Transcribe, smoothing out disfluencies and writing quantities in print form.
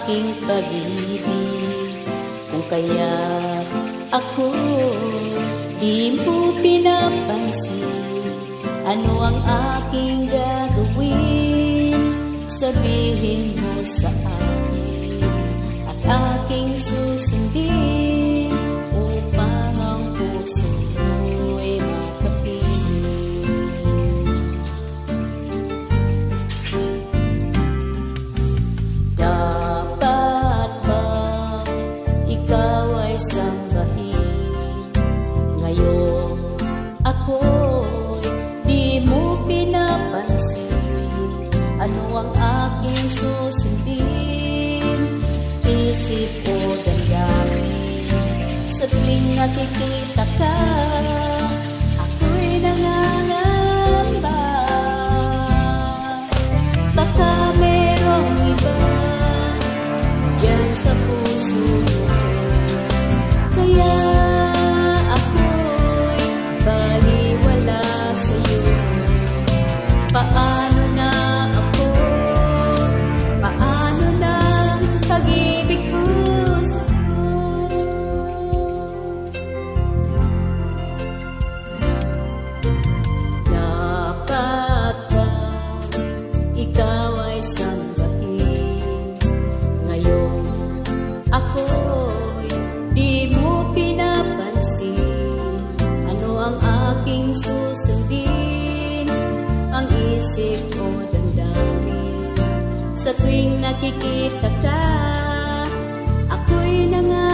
aking pag-ibig. Kung kaya ako di mo pinapansin, ano ang aking gagawin? Sabihin mo sa akin at aking susundin, upang ang puso mo'y makapiling. Dapat ba ikaw ay sambahin? Ngayon ako'y di mo pinapansin, ano ang aking susundin? Isip ko damdamin, sa tuwing nakikita ka, ako'y nangangamba. Baka merong iba dyan sa puso mo, kaya ako'y baliwala sa'yo. Paano na ako? Paano na ang pag-ibig ko sa'yo? Dapat ba ikaw ay sambahin? Ngayon ako'y di mo pinapansin, ano ang aking susundin? Ang isip ko damdamin, sa tuwing nakikita ka, ako'y nangangamba.